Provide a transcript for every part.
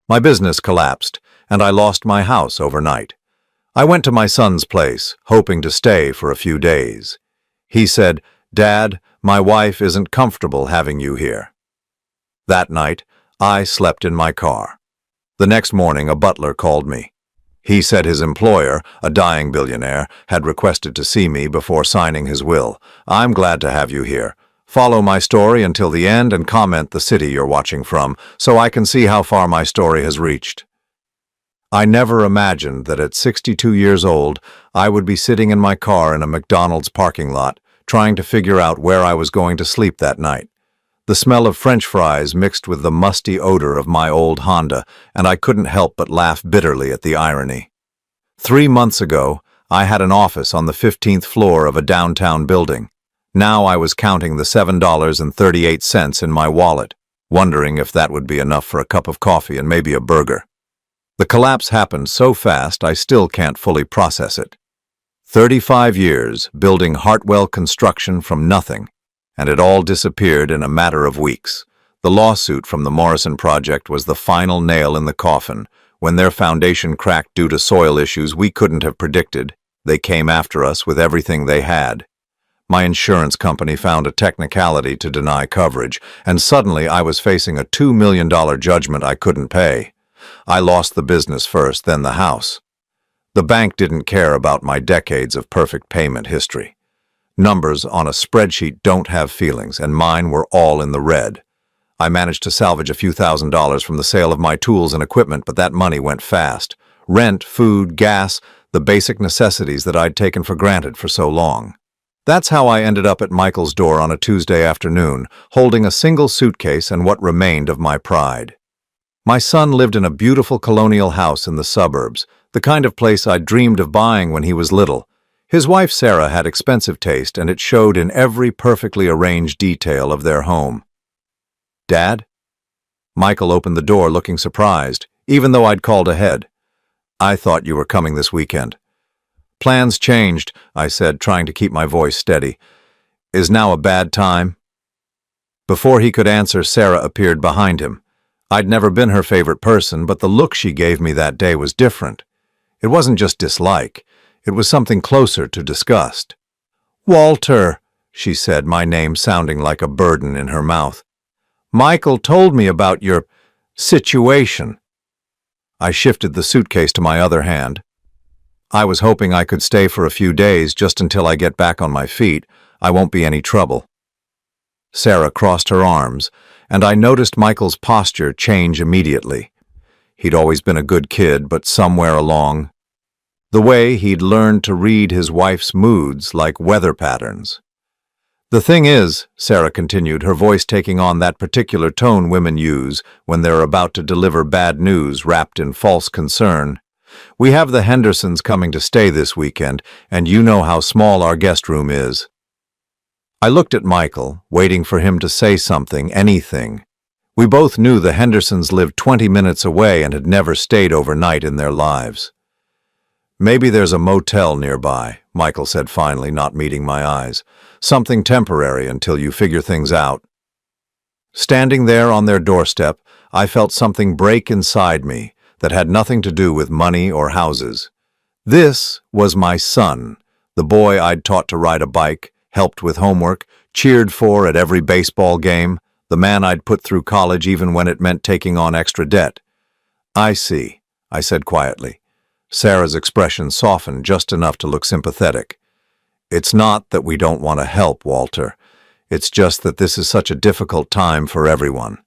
My business collapsed, and I lost my house overnight. I went to my son's place, hoping to stay for a few days. He said, "Dad, my wife isn't comfortable having you here." That night, I slept in my car. The next morning, a butler called me. He said his employer, a dying billionaire, had requested to see me before signing his will. "I'm glad to have you here. Follow my story until the end and comment the city you're watching from, so I can see how far my story has reached." I never imagined that at 62 years old, I would be sitting in my car in a McDonald's parking lot, trying to figure out where I was going to sleep that night. The smell of French fries mixed with the musty odor of my old Honda, and I couldn't help but laugh bitterly at the irony. 3 months ago, I had an office on the 15th floor of a downtown building. Now I was counting the $7.38 in my wallet, wondering if that would be enough for a cup of coffee and maybe a burger. The collapse happened so fast I still can't fully process it. 35 years building Hartwell construction from nothing, and it all disappeared in a matter of weeks. The lawsuit from the Morrison project was the final nail in the coffin. When their foundation cracked due to soil issues we couldn't have predicted, they came after us with everything they had. My insurance company found a technicality to deny coverage, and suddenly I was facing a $2 million judgment I couldn't pay. I lost the business first, then the house. The bank didn't care about my decades of perfect payment history. Numbers on a spreadsheet don't have feelings, and mine were all in the red. I managed to salvage a few $1,000s from the sale of my tools and equipment, but that money went fast. Rent, food, gas, the basic necessities that I'd taken for granted for so long. That's how I ended up at Michael's door on a Tuesday afternoon, holding a single suitcase and what remained of my pride. My son lived in a beautiful colonial house in the suburbs, the kind of place I'd dreamed of buying when he was little. His wife Sarah had expensive taste, and it showed in every perfectly arranged detail of their home. "Dad?" Michael opened the door looking surprised, even though I'd called ahead. "I thought you were coming this weekend." "Plans changed," I said, trying to keep my voice steady. "Is now a bad time?" Before he could answer, Sarah appeared behind him. I'd never been her favorite person, but the look she gave me that day was different. It wasn't just dislike. It was something closer to disgust. "Walter," she said, my name sounding like a burden in her mouth. "Michael told me about your situation." I shifted the suitcase to my other hand. "I was hoping I could stay for a few days just until I get back on my feet. I won't be any trouble." Sarah crossed her arms, and I noticed Michael's posture change immediately. He'd always been a good kid, but somewhere along, the way he'd learned to read his wife's moods like weather patterns. "The thing is," Sarah continued, her voice taking on that particular tone women use when they're about to deliver bad news wrapped in false concern, "we have the Hendersons coming to stay this weekend, and you know how small our guest room is." I looked at Michael, waiting for him to say something, anything. We both knew the Hendersons lived 20 minutes away and had never stayed overnight in their lives. "Maybe there's a motel nearby," Michael said finally, not meeting my eyes. "Something temporary until you figure things out." Standing there on their doorstep, I felt something break inside me that had nothing to do with money or houses. This was my son, the boy I'd taught to ride a bike, helped with homework, cheered for at every baseball game, the man I'd put through college even when it meant taking on extra debt. "I see," I said quietly. Sarah's expression softened just enough to look sympathetic. "It's not that we don't want to help, Walter. It's just that this is such a difficult time for everyone.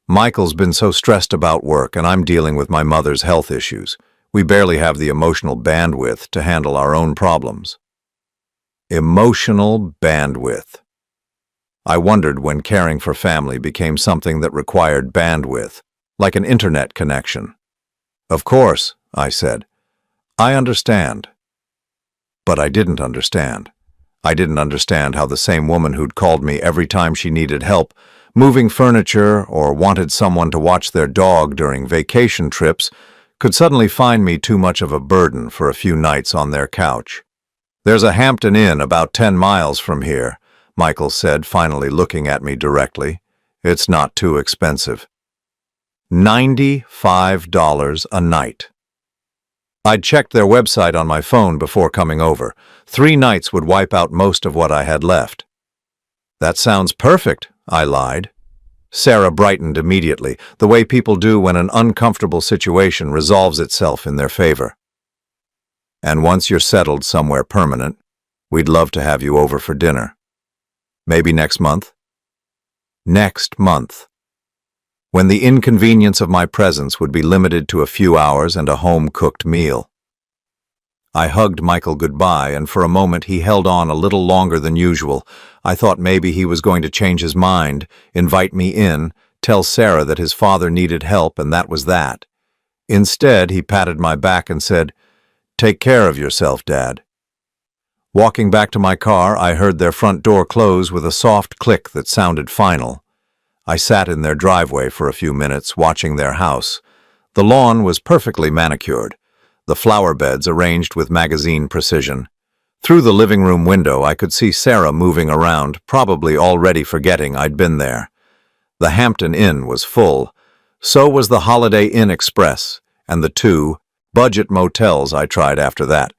Michael's been so stressed about work, and I'm dealing with my mother's health issues. We barely have the emotional bandwidth to handle our own problems." Emotional bandwidth. I wondered when caring for family became something that required bandwidth, like an internet connection. "Of course," I said. "I understand." But I didn't understand. I didn't understand how the same woman who'd called me every time she needed help, moving furniture or wanted someone to watch their dog during vacation trips, could suddenly find me too much of a burden for a few nights on their couch. "There's a Hampton Inn about 10 miles from here," Michael said, finally looking at me directly. "It's not too expensive." $95 a night. I'd checked their website on my phone before coming over. 3 nights would wipe out most of what I had left. That sounds perfect, I lied. Sarah brightened immediately, the way people do when an uncomfortable situation resolves itself in their favor. And once you're settled somewhere permanent, we'd love to have you over for dinner. Maybe next month? Next month. When the inconvenience of my presence would be limited to a few hours and a home-cooked meal. I hugged Michael goodbye, and for a moment he held on a little longer than usual. I thought maybe he was going to change his mind, invite me in, tell Sarah that his father needed help, and that was that. Instead, he patted my back and said, "Take care of yourself, Dad." Walking back to my car, I heard their front door close with a soft click that sounded final. I sat in their driveway for a few minutes, watching their house. The lawn was perfectly manicured, the flower beds arranged with magazine precision. Through the living room window, I could see Sarah moving around, probably already forgetting I'd been there. The Hampton Inn was full. So was the Holiday Inn Express, and the 2 budget motels I tried after that.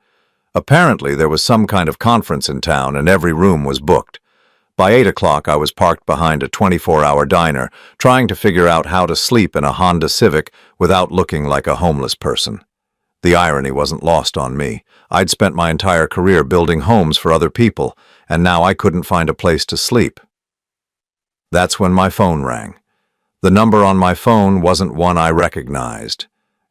Apparently, there was some kind of conference in town, and every room was booked. By 8 o'clock, I was parked behind a 24-hour diner, trying to figure out how to sleep in a Honda Civic without looking like a homeless person. The irony wasn't lost on me. I'd spent my entire career building homes for other people, and now I couldn't find a place to sleep. That's when my phone rang. The number on my phone wasn't one I recognized.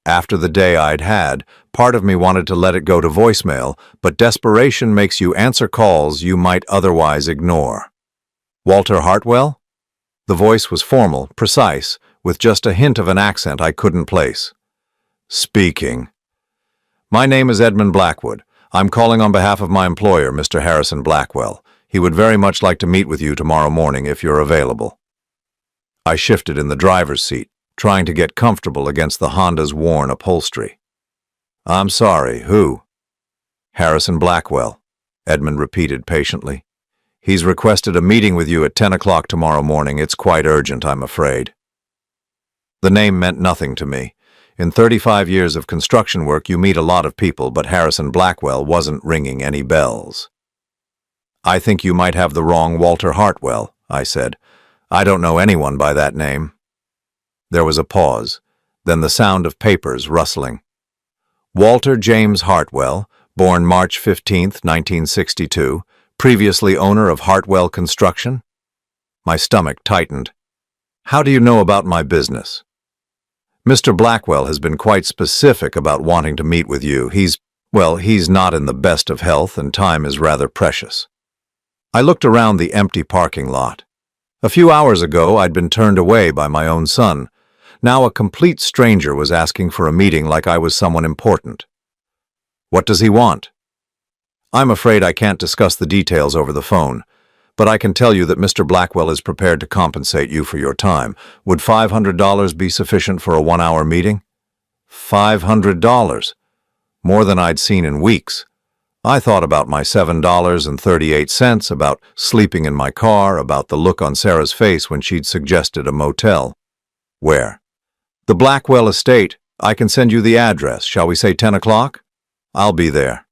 After the day I'd had, part of me wanted to let it go to voicemail, but desperation makes you answer calls you might otherwise ignore. Walter Hartwell? The voice was formal, precise, with just a hint of an accent I couldn't place. Speaking. My name is Edmund Blackwood. I'm calling on behalf of my employer, Mr. Harrison Blackwell. He would very much like to meet with you tomorrow morning if you're available. I shifted in the driver's seat, trying to get comfortable against the Honda's worn upholstery. I'm sorry, who? Harrison Blackwell, Edmund repeated patiently. He's requested a meeting with you at 10 o'clock tomorrow morning. It's quite urgent, I'm afraid. The name meant nothing to me. In 35 years of construction work, you meet a lot of people, but Harrison Blackwell wasn't ringing any bells. I think you might have the wrong Walter Hartwell, I said. I don't know anyone by that name. There was a pause, then the sound of papers rustling. Walter James Hartwell, born March 15, 1962, previously owner of Hartwell Construction? My stomach tightened. How do you know about my business? Mr. Blackwell has been quite specific about wanting to meet with you. He's not in the best of health, and time is rather precious. I looked around the empty parking lot. A few hours ago, I'd been turned away by my own son. Now a complete stranger was asking for a meeting like I was someone important. What does he want? I'm afraid I can't discuss the details over the phone, but I can tell you that Mr. Blackwell is prepared to compensate you for your time. Would $500 be sufficient for a 1-hour meeting? $500. More than I'd seen in weeks. I thought about my $7.38, about sleeping in my car, about the look on Sarah's face when she'd suggested a motel. Where? The Blackwell estate. I can send you the address. Shall we say 10 o'clock? I'll be there.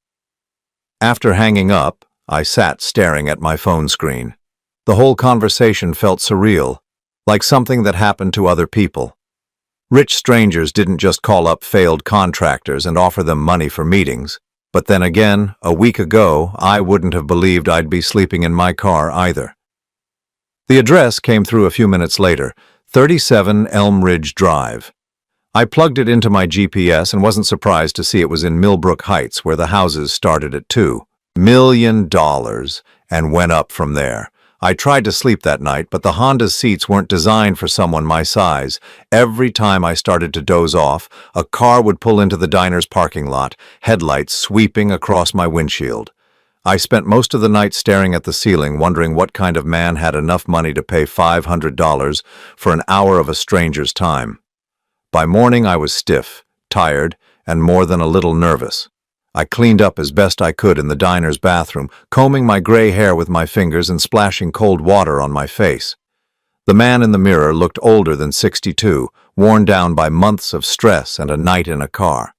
After hanging up, I sat staring at my phone screen. The whole conversation felt surreal, like something that happened to other people. Rich strangers didn't just call up failed contractors and offer them money for meetings. But then again, a week ago, I wouldn't have believed I'd be sleeping in my car either. The address came through a few minutes later, 37 Elm Ridge Drive. I plugged it into my GPS and wasn't surprised to see it was in Millbrook Heights, where the houses started at $2 million and went up from there. I tried to sleep that night, but the Honda's seats weren't designed for someone my size. Every time I started to doze off, a car would pull into the diner's parking lot, headlights sweeping across my windshield. I spent most of the night staring at the ceiling, wondering what kind of man had enough money to pay $500 for an hour of a stranger's time. By morning, I was stiff, tired, and more than a little nervous. I cleaned up as best I could in the diner's bathroom, combing my gray hair with my fingers and splashing cold water on my face. The man in the mirror looked older than 62, worn down by months of stress and a night in a car.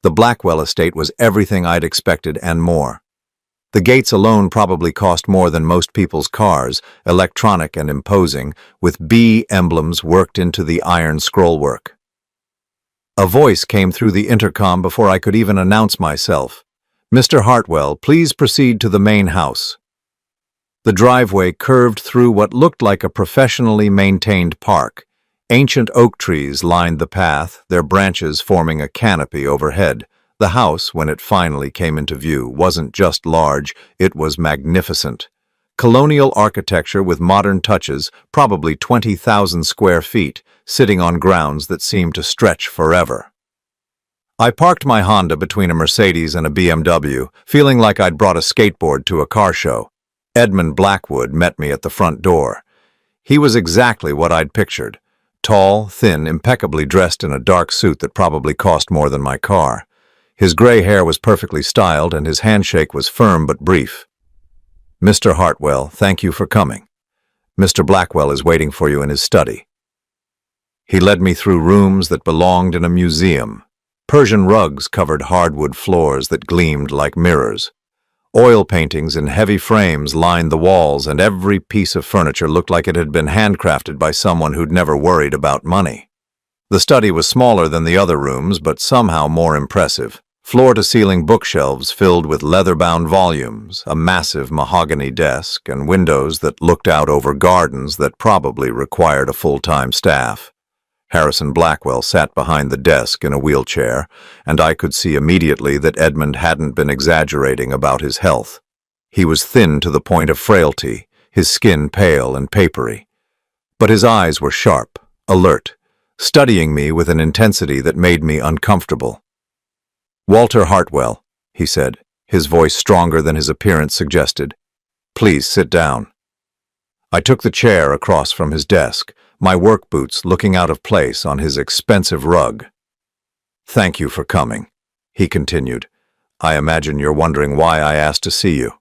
The Blackwell estate was everything I'd expected and more. The gates alone probably cost more than most people's cars, electronic and imposing, with B emblems worked into the iron scrollwork. A voice came through the intercom before I could even announce myself. "Mr. Hartwell, please proceed to the main house." The driveway curved through what looked like a professionally maintained park. Ancient oak trees lined the path, their branches forming a canopy overhead. The house, when it finally came into view, wasn't just large, it was magnificent. Colonial architecture with modern touches, probably 20,000 square feet, sitting on grounds that seemed to stretch forever. I parked my Honda between a Mercedes and a BMW, feeling like I'd brought a skateboard to a car show. Edmund Blackwood met me at the front door. He was exactly what I'd pictured. Tall, thin, impeccably dressed in a dark suit that probably cost more than my car. His gray hair was perfectly styled and his handshake was firm but brief. "Mr. Hartwell, thank you for coming. Mr. Blackwell is waiting for you in his study." He led me through rooms that belonged in a museum. Persian rugs covered hardwood floors that gleamed like mirrors. Oil paintings in heavy frames lined the walls, and every piece of furniture looked like it had been handcrafted by someone who'd never worried about money. The study was smaller than the other rooms, but somehow more impressive. Floor-to-ceiling bookshelves filled with leather-bound volumes, a massive mahogany desk, and windows that looked out over gardens that probably required a full-time staff. Harrison Blackwell sat behind the desk in a wheelchair, and I could see immediately that Edmund hadn't been exaggerating about his health. He was thin to the point of frailty, his skin pale and papery. But his eyes were sharp, alert, studying me with an intensity that made me uncomfortable. "Walter Hartwell," he said, his voice stronger than his appearance suggested. "Please sit down." I took the chair across from his desk, my work boots looking out of place on his expensive rug. "Thank you for coming," he continued. "I imagine you're wondering why I asked to see you."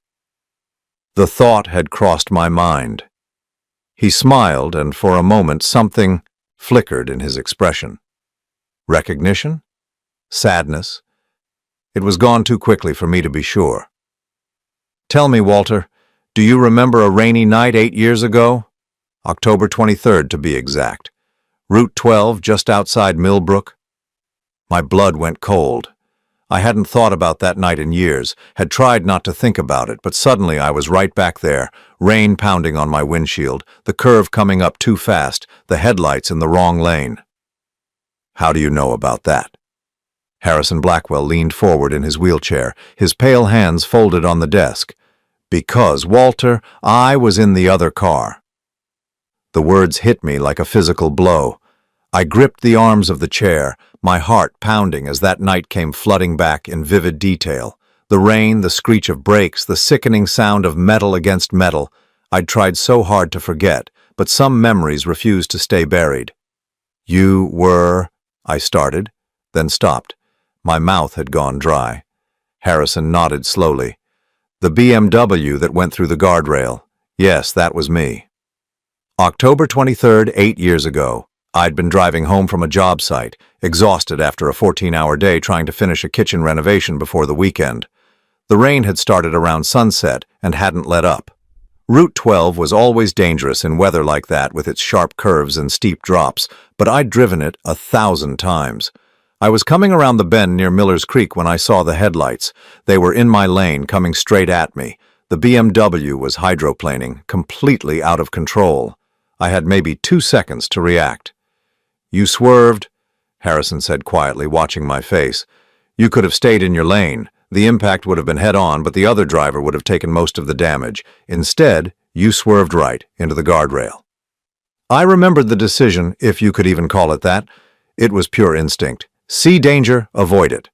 The thought had crossed my mind. He smiled, and for a moment something flickered in his expression. Recognition? Sadness? It was gone too quickly for me to be sure. "Tell me, Walter, do you remember a rainy night 8 years ago? October 23rd, to be exact. Route 12, just outside Millbrook?" My blood went cold. I hadn't thought about that night in years, had tried not to think about it, but suddenly I was right back there, rain pounding on my windshield, the curve coming up too fast, the headlights in the wrong lane. "How do you know about that?" Harrison Blackwell leaned forward in his wheelchair, his pale hands folded on the desk. "Because, Walter, I was in the other car." The words hit me like a physical blow. I gripped the arms of the chair, my heart pounding as that night came flooding back in vivid detail. The rain, the screech of brakes, the sickening sound of metal against metal. I'd tried so hard to forget, but some memories refused to stay buried. "You were—" I started, then stopped. My mouth had gone dry. Harrison nodded slowly. "The BMW that went through the guardrail. Yes, that was me." October 23rd, 8 years ago. I'd been driving home from a job site, exhausted after a 14-hour day trying to finish a kitchen renovation before the weekend. The rain had started around sunset and hadn't let up. Route 12 was always dangerous in weather like that with its sharp curves and steep drops, but I'd driven it 1,000 times. I was coming around the bend near Miller's Creek when I saw the headlights. They were in my lane, coming straight at me. The BMW was hydroplaning, completely out of control. I had maybe 2 seconds to react. "You swerved," Harrison said quietly, watching my face. "You could have stayed in your lane. The impact would have been head-on, but the other driver would have taken most of the damage. Instead, you swerved right into the guardrail." I remembered the decision, if you could even call it that. It was pure instinct. See danger, avoid it.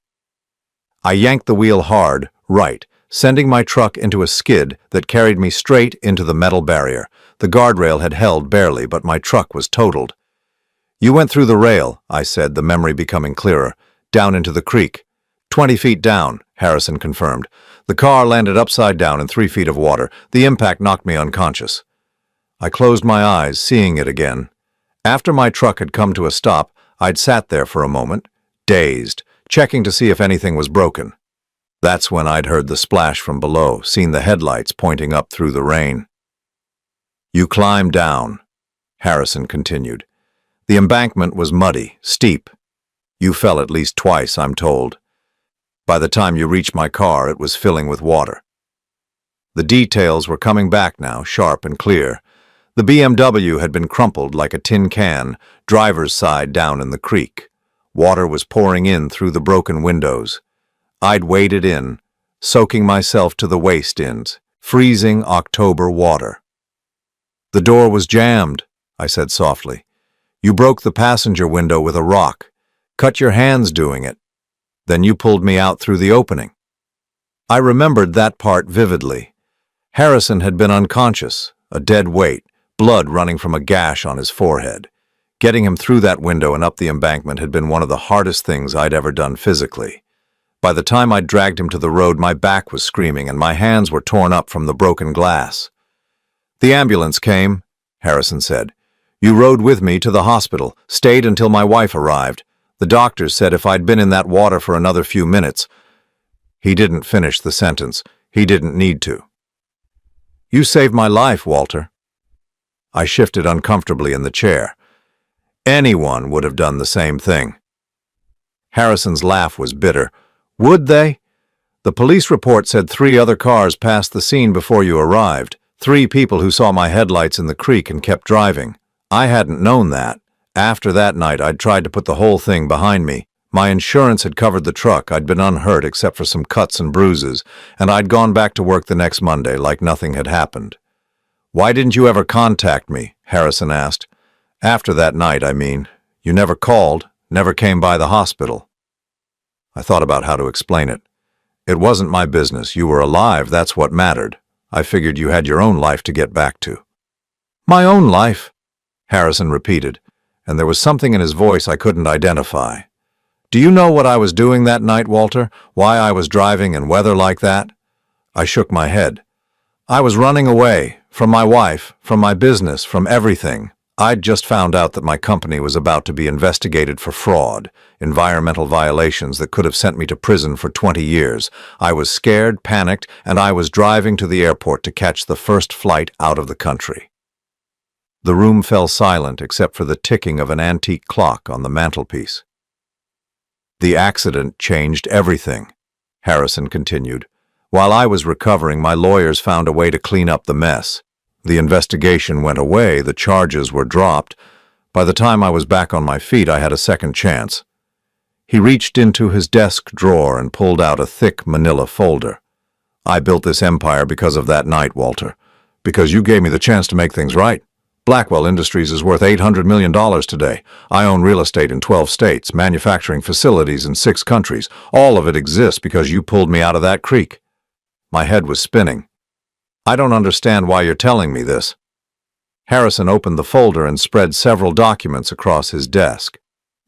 I yanked the wheel hard, right, sending my truck into a skid that carried me straight into the metal barrier. The guardrail had held barely, but my truck was totaled. "You went through the rail," I said, the memory becoming clearer. "Down into the creek." 20 feet down, Harrison confirmed. "The car landed upside down in 3 feet of water. The impact knocked me unconscious." I closed my eyes, seeing it again. After my truck had come to a stop, I'd sat there for a moment, dazed, checking to see if anything was broken. That's when I'd heard the splash from below, seen the headlights pointing up through the rain. You climbed down, Harrison continued. The embankment was muddy, steep. You fell at least twice, I'm told. By the time you reached my car, it was filling with water. The details were coming back now, sharp and clear. The BMW had been crumpled like a tin can, driver's side down in the creek. Water was pouring in through the broken windows. I'd waded in, soaking myself to the waist in freezing October water. The door was jammed, I said softly. You broke the passenger window with a rock, cut your hands doing it. Then you pulled me out through the opening. I remembered that part vividly. Harrison had been unconscious, a dead weight, blood running from a gash on his forehead. Getting him through that window and up the embankment had been one of the hardest things I'd ever done physically. By the time I'd dragged him to the road, my back was screaming and my hands were torn up from the broken glass. The ambulance came, Harrison said. You rode with me to the hospital, stayed until my wife arrived. The doctors said if I'd been in that water for another few minutes. He didn't finish the sentence. He didn't need to. You saved my life, Walter. I shifted uncomfortably in the chair. Anyone would have done the same thing. Harrison's laugh was bitter. Would they? The police report said 3 other cars passed the scene before you arrived. 3 people who saw my headlights in the creek and kept driving. I hadn't known that. After that night, I'd tried to put the whole thing behind me. My insurance had covered the truck. I'd been unhurt except for some cuts and bruises, and I'd gone back to work the next Monday like nothing had happened. Why didn't you ever contact me? Harrison asked. After that night, I mean. You never called, never came by the hospital. I thought about how to explain it. It wasn't my business. You were alive, that's what mattered. I figured you had your own life to get back to. My own life, Harrison repeated, and there was something in his voice I couldn't identify. Do you know what I was doing that night, Walter? Why I was driving in weather like that? I shook my head. I was running away, from my wife, from my business, from everything. I'd just found out that my company was about to be investigated for fraud, environmental violations that could have sent me to prison for 20 years. I was scared, panicked, and I was driving to the airport to catch the first flight out of the country. The room fell silent except for the ticking of an antique clock on the mantelpiece. The accident changed everything, Harrison continued. While I was recovering, my lawyers found a way to clean up the mess. The investigation went away, the charges were dropped. By the time I was back on my feet, I had a second chance. He reached into his desk drawer and pulled out a thick manila folder. I built this empire because of that night, Walter. Because you gave me the chance to make things right. Blackwell Industries is worth $800 million today. I own real estate in 12 states, manufacturing facilities in 6 countries. All of it exists because you pulled me out of that creek. My head was spinning. I don't understand why you're telling me this. Harrison opened the folder and spread several documents across his desk.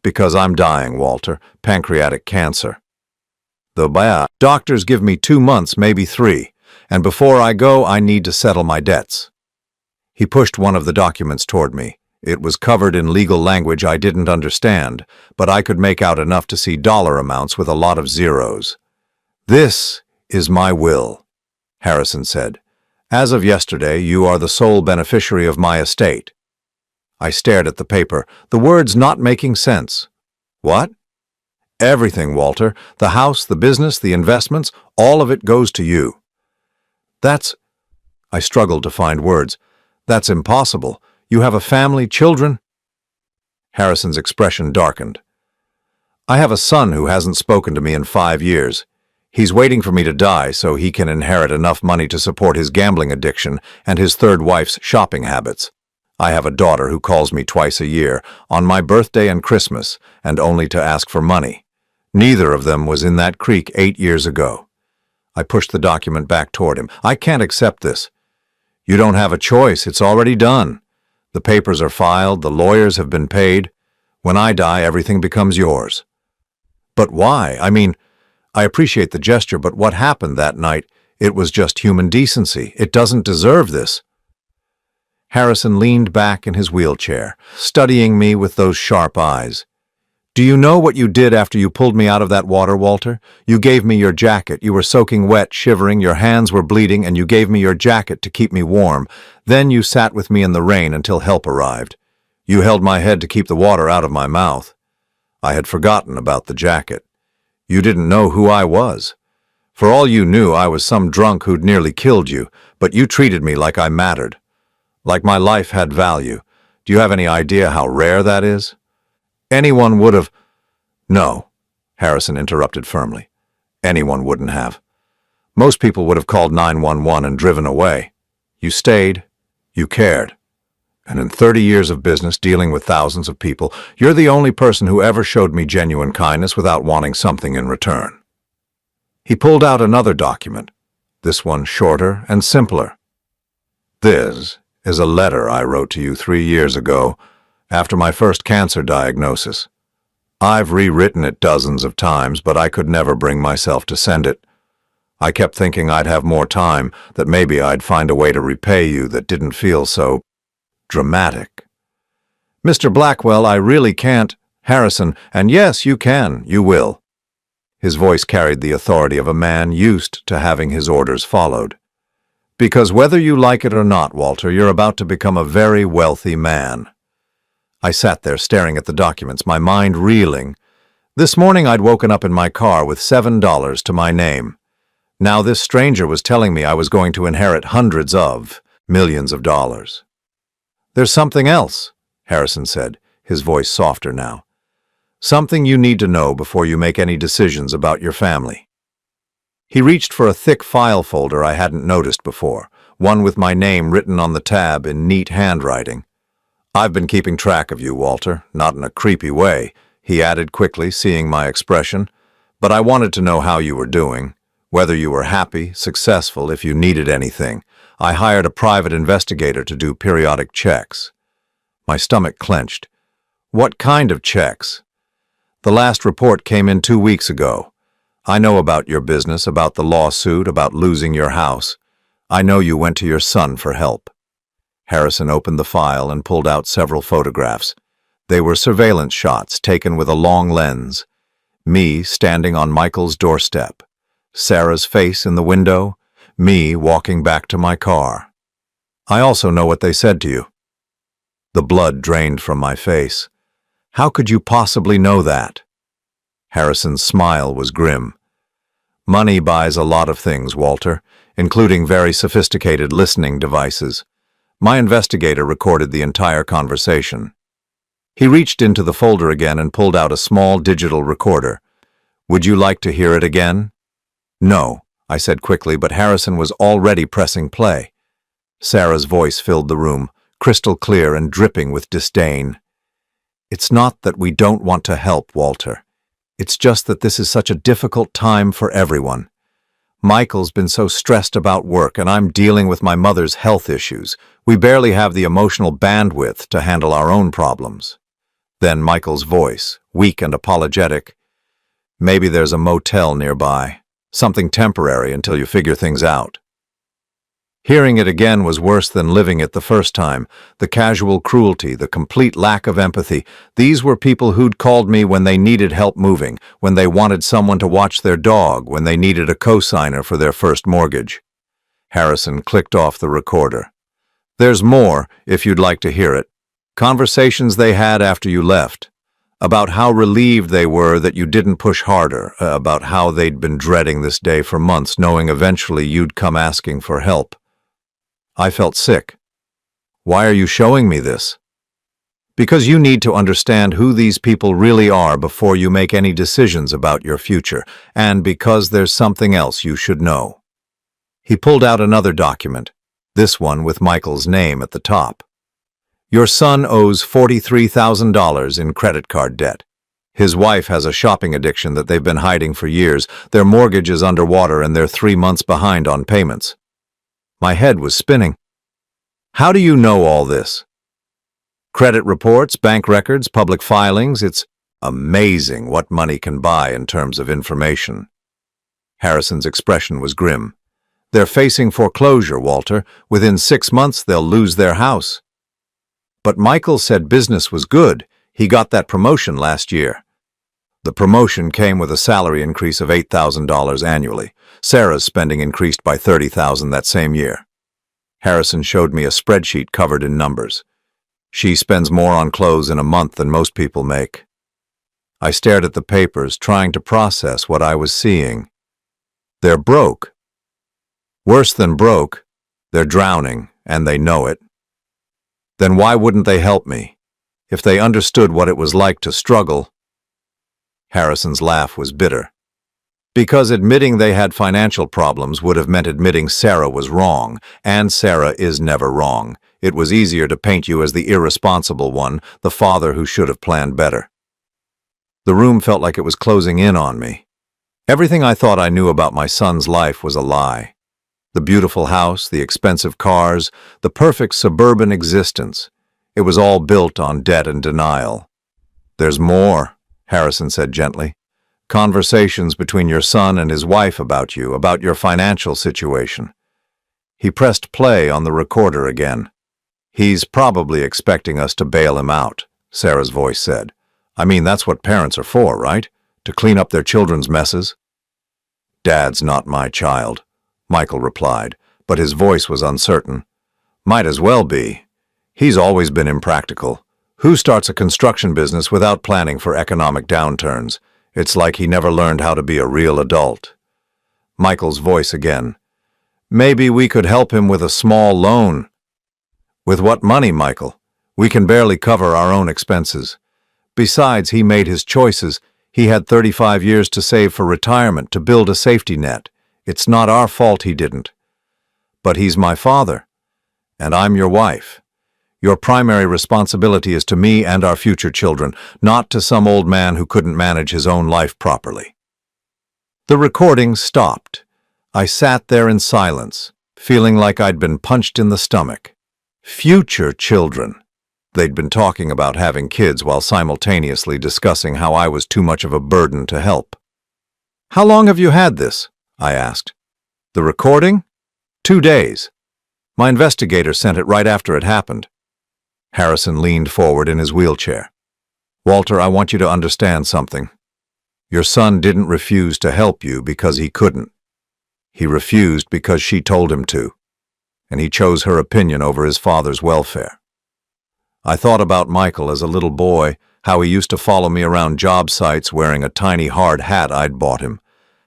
Because I'm dying, Walter. Pancreatic cancer. The doctors give me 2 months, maybe 3. And before I go, I need to settle my debts. He pushed one of the documents toward me. It was covered in legal language I didn't understand, but I could make out enough to see dollar amounts with a lot of zeros. This is my will, Harrison said. As of yesterday, you are the sole beneficiary of my estate. I stared at the paper, the words not making sense. What? Everything, Walter. The house, the business, the investments, all of it goes to you. That's... I struggled to find words. That's impossible. You have a family, children? Harrison's expression darkened. I have a son who hasn't spoken to me in 5 years. He's waiting for me to die so he can inherit enough money to support his gambling addiction and his third wife's shopping habits. I have a daughter who calls me twice a year, on my birthday and Christmas, and only to ask for money. Neither of them was in that creek 8 years ago. I pushed the document back toward him. I can't accept this. You don't have a choice. It's already done. The papers are filed. The lawyers have been paid. When I die, everything becomes yours. But why? I mean, I appreciate the gesture, but what happened that night? It was just human decency. It doesn't deserve this. Harrison leaned back in his wheelchair, studying me with those sharp eyes. Do you know what you did after you pulled me out of that water, Walter? You gave me your jacket. You were soaking wet, shivering, your hands were bleeding, and you gave me your jacket to keep me warm. Then you sat with me in the rain until help arrived. You held my head to keep the water out of my mouth. I had forgotten about the jacket. You didn't know who I was. For all you knew, I was some drunk who'd nearly killed you, but you treated me like I mattered. Like my life had value. Do you have any idea how rare that is? Anyone would have— No, Harrison interrupted firmly. Anyone wouldn't have. Most people would have called 911 and driven away. You stayed. You cared. And in 30 years of business dealing with thousands of people, you're the only person who ever showed me genuine kindness without wanting something in return. He pulled out another document, this one shorter and simpler. This is a letter I wrote to you 3 years ago, after my first cancer diagnosis. I've rewritten it dozens of times, but I could never bring myself to send it. I kept thinking I'd have more time, that maybe I'd find a way to repay you that didn't feel so dramatic. Mr. Blackwell, I really can't. Harrison, and yes, you can, you will. His voice carried the authority of a man used to having his orders followed. Because whether you like it or not, Walter, you're about to become a very wealthy man. I sat there staring at the documents, my mind reeling. This morning I'd woken up in my car with $7 to my name. Now this stranger was telling me I was going to inherit hundreds of millions of dollars. There's something else, Harrison said, his voice softer now. Something you need to know before you make any decisions about your family. He reached for a thick file folder I hadn't noticed before, one with my name written on the tab in neat handwriting. I've been keeping track of you, Walter, not in a creepy way, he added quickly, seeing my expression, but I wanted to know how you were doing, whether you were happy, successful, if you needed anything. I hired a private investigator to do periodic checks. My stomach clenched. What kind of checks? The last report came in 2 weeks ago. I know about your business, about the lawsuit, about losing your house. I know you went to your son for help. Harrison opened the file and pulled out several photographs. They were surveillance shots taken with a long lens. Me standing on Michael's doorstep. Sarah's face in the window. Me walking back to my car. I also know what they said to you. The blood drained from my face. How could you possibly know that? Harrison's smile was grim. Money buys a lot of things, Walter, including very sophisticated listening devices. My investigator recorded the entire conversation. He reached into the folder again and pulled out a small digital recorder. Would you like to hear it again? No, I said quickly, but Harrison was already pressing play. Sarah's voice filled the room, crystal clear and dripping with disdain. It's not that we don't want to help, Walter. It's just that this is such a difficult time for everyone. Michael's been so stressed about work, and I'm dealing with my mother's health issues. We barely have the emotional bandwidth to handle our own problems. Then Michael's voice, weak and apologetic. Maybe there's a motel nearby. Something temporary until you figure things out. Hearing it again was worse than living it the first time. The casual cruelty, the complete lack of empathy. These were people who'd called me when they needed help moving, when they wanted someone to watch their dog, when they needed a cosigner for their first mortgage. Harrison clicked off the recorder. There's more, if you'd like to hear it. Conversations they had after you left. About how relieved they were that you didn't push harder, about how they'd been dreading this day for months, knowing eventually you'd come asking for help. I felt sick. Why are you showing me this? Because you need to understand who these people really are before you make any decisions about your future, and because there's something else you should know. He pulled out another document, this one with Michael's name at the top. Your son owes $43,000 in credit card debt. His wife has a shopping addiction that they've been hiding for years. Their mortgage is underwater and they're 3 months behind on payments. My head was spinning. How do you know all this? Credit reports, bank records, public filings. It's amazing what money can buy in terms of information. Harrison's expression was grim. They're facing foreclosure, Walter. Within 6 months, they'll lose their house. But Michael said business was good. He got that promotion last year. The promotion came with a salary increase of $8,000 annually. Sarah's spending increased by $30,000 that same year. Harrison showed me a spreadsheet covered in numbers. She spends more on clothes in a month than most people make. I stared at the papers, trying to process what I was seeing. They're broke. Worse than broke, they're drowning, and they know it. Then why wouldn't they help me? If they understood what it was like to struggle. Harrison's laugh was bitter. Because admitting they had financial problems would have meant admitting Sarah was wrong, and Sarah is never wrong. It was easier to paint you as the irresponsible one, the father who should have planned better. The room felt like it was closing in on me. Everything I thought I knew about my son's life was a lie. The beautiful house, the expensive cars, the perfect suburban existence. It was all built on debt and denial. "There's more," Harrison said gently. "Conversations between your son and his wife about you, about your financial situation." He pressed play on the recorder again. "He's probably expecting us to bail him out," Sarah's voice said. "I mean, that's what parents are for, right? To clean up their children's messes?" "Dad's not my child," Michael replied, but his voice was uncertain. "Might as well be. He's always been impractical. Who starts a construction business without planning for economic downturns? It's like he never learned how to be a real adult." Michael's voice again. "Maybe we could help him with a small loan." "With what money, Michael? We can barely cover our own expenses. Besides, he made his choices. He had 35 years to save for retirement, to build a safety net. It's not our fault he didn't." "But he's my father, and I'm your wife. Your primary responsibility is to me and our future children, not to some old man who couldn't manage his own life properly." The recording stopped. I sat there in silence, feeling like I'd been punched in the stomach. Future children. They'd been talking about having kids while simultaneously discussing how I was too much of a burden to help. "How long have you had this?" I asked. "The recording?" 2 days. My investigator sent it right after it happened." Harrison leaned forward in his wheelchair. "Walter, I want you to understand something. Your son didn't refuse to help you because he couldn't. He refused because she told him to, and he chose her opinion over his father's welfare. I thought about Michael as a little boy, how he used to follow me around job sites wearing a tiny hard hat I'd bought him,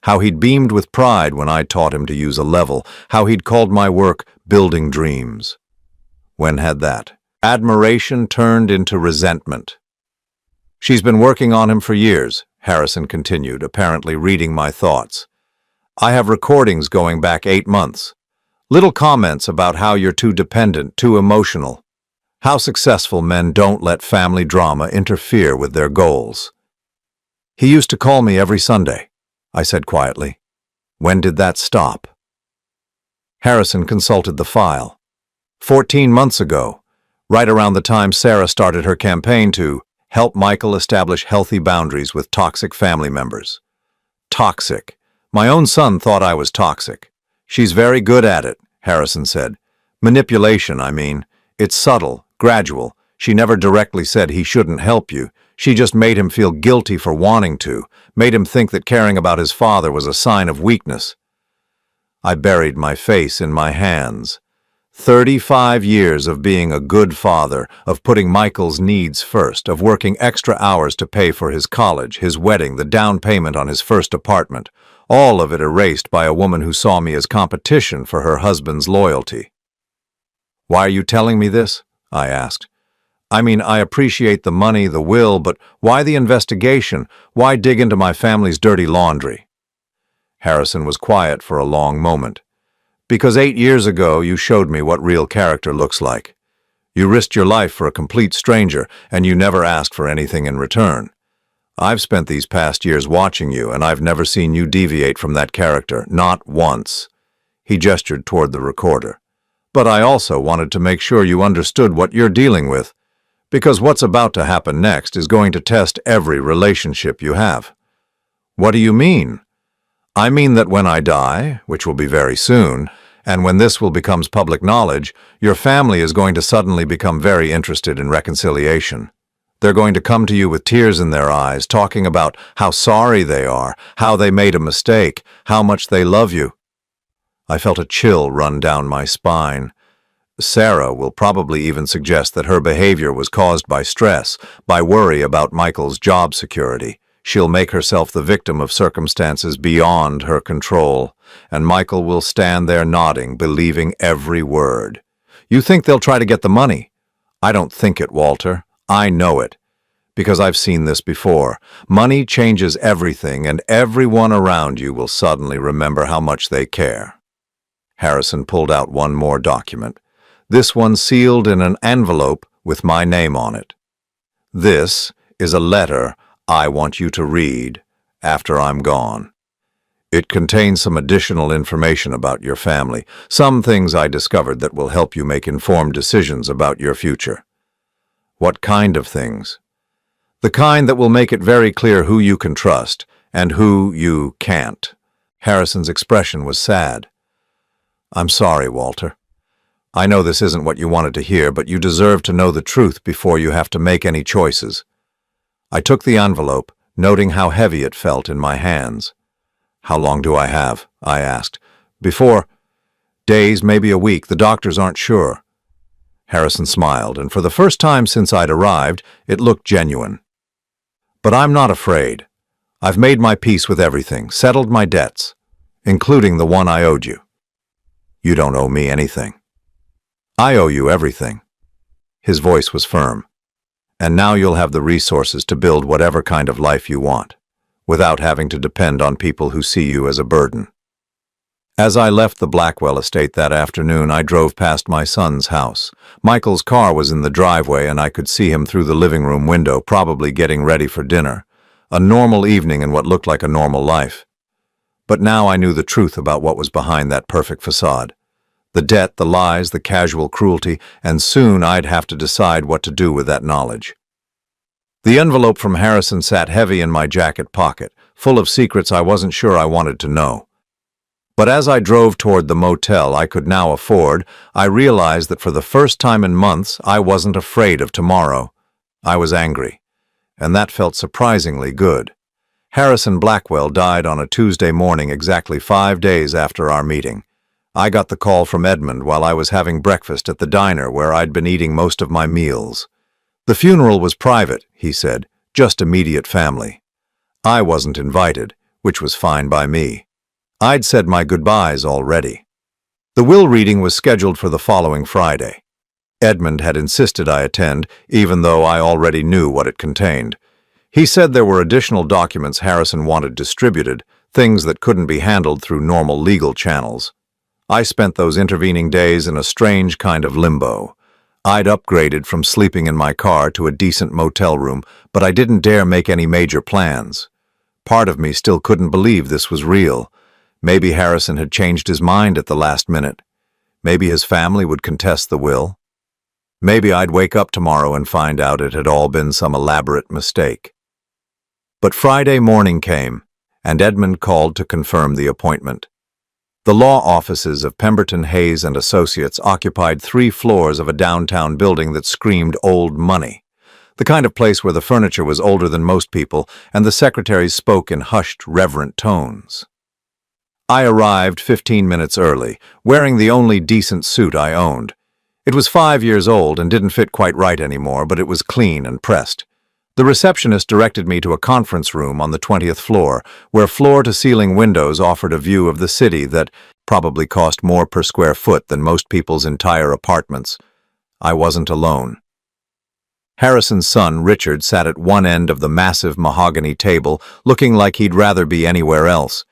how he'd beamed with pride when I taught him to use a level, how he'd called my work building dreams. When had that admiration turned into resentment? "She's been working on him for years," Harrison continued, apparently reading my thoughts. "I have recordings going back 8 months. Little comments about how you're too dependent, too emotional. How successful men don't let family drama interfere with their goals." "He used to call me every Sunday," I said quietly. "When did that stop?" Harrison consulted the file. 14 months ago, right around the time Sarah started her campaign to help Michael establish healthy boundaries with toxic family members. Toxic. My own son thought I was toxic. "She's very good at it," Harrison said. "Manipulation, I mean. It's subtle, gradual. She never directly said he shouldn't help you. She just made him feel guilty for wanting to, made him think that caring about his father was a sign of weakness." I buried my face in my hands. 35 years of being a good father, of putting Michael's needs first, of working extra hours to pay for his college, his wedding, the down payment on his first apartment, all of it erased by a woman who saw me as competition for her husband's loyalty. "Why are you telling me this?" I asked. "I mean, I appreciate the money, the will, but why the investigation? Why dig into my family's dirty laundry?" Harrison was quiet for a long moment. "Because 8 years ago you showed me what real character looks like. You risked your life for a complete stranger, and you never asked for anything in return. I've spent these past years watching you, and I've never seen you deviate from that character, not once." He gestured toward the recorder. "But I also wanted to make sure you understood what you're dealing with, because what's about to happen next is going to test every relationship you have." "What do you mean?" I mean that when I die, which will be very soon, and when this will become public knowledge, your family is going to suddenly become very interested in reconciliation. They're going to come to you with tears in their eyes, talking about how sorry they are, how they made a mistake, how much they love you. I felt a chill run down my spine. Sarah will probably even suggest that her behavior was caused by stress, by worry about Michael's job security. She'll make herself the victim of circumstances beyond her control, and Michael will stand there nodding, believing every word. You think they'll try to get the money? I don't think it, Walter. I know it. Because I've seen this before. Money changes everything, and everyone around you will suddenly remember how much they care. Harrison pulled out one more document. This one sealed in an envelope with my name on it. This is a letter I want you to read after I'm gone. It contains some additional information about your family, some things I discovered that will help you make informed decisions about your future. What kind of things? The kind that will make it very clear who you can trust and who you can't. Harrison's expression was sad. I'm sorry, Walter. I know this isn't what you wanted to hear, but you deserve to know the truth before you have to make any choices. I took the envelope, noting how heavy it felt in my hands. How long do I have? I asked. Before days, maybe a week. The doctors aren't sure. Harrison smiled, and for the first time since I'd arrived, it looked genuine. But I'm not afraid. I've made my peace with everything, settled my debts, including the one I owed you. You don't owe me anything. I owe you everything. His voice was firm. And now you'll have the resources to build whatever kind of life you want, without having to depend on people who see you as a burden. As I left the Blackwell estate that afternoon, I drove past my son's house. Michael's car was in the driveway, and I could see him through the living room window, probably getting ready for dinner. A normal evening in what looked like a normal life. But now I knew the truth about what was behind that perfect facade. The debt, the lies, the casual cruelty, and soon I'd have to decide what to do with that knowledge. The envelope from Harrison sat heavy in my jacket pocket, full of secrets I wasn't sure I wanted to know. But as I drove toward the motel I could now afford, I realized that for the first time in months I wasn't afraid of tomorrow. I was angry, and that felt surprisingly good. Harrison Blackwell died on a Tuesday morning exactly 5 days after our meeting. I got the call from Edmund while I was having breakfast at the diner where I'd been eating most of my meals. The funeral was private, he said, just immediate family. I wasn't invited, which was fine by me. I'd said my goodbyes already. The will reading was scheduled for the following Friday. Edmund had insisted I attend, even though I already knew what it contained. He said there were additional documents Harrison wanted distributed, things that couldn't be handled through normal legal channels. I spent those intervening days in a strange kind of limbo. I'd upgraded from sleeping in my car to a decent motel room, but I didn't dare make any major plans. Part of me still couldn't believe this was real. Maybe Harrison had changed his mind at the last minute. Maybe his family would contest the will. Maybe I'd wake up tomorrow and find out it had all been some elaborate mistake. But Friday morning came, and Edmund called to confirm the appointment. The law offices of Pemberton Hayes and Associates occupied 3 floors of a downtown building that screamed old money, the kind of place where the furniture was older than most people and the secretaries spoke in hushed, reverent tones. I arrived 15 minutes early, wearing the only decent suit I owned. It was 5 years old and didn't fit quite right anymore, but it was clean and pressed. The receptionist directed me to a conference room on the 20th floor, where floor-to-ceiling windows offered a view of the city that probably cost more per square foot than most people's entire apartments. I wasn't alone. Harrison's son, Richard, sat at one end of the massive mahogany table, looking like he'd rather be anywhere else.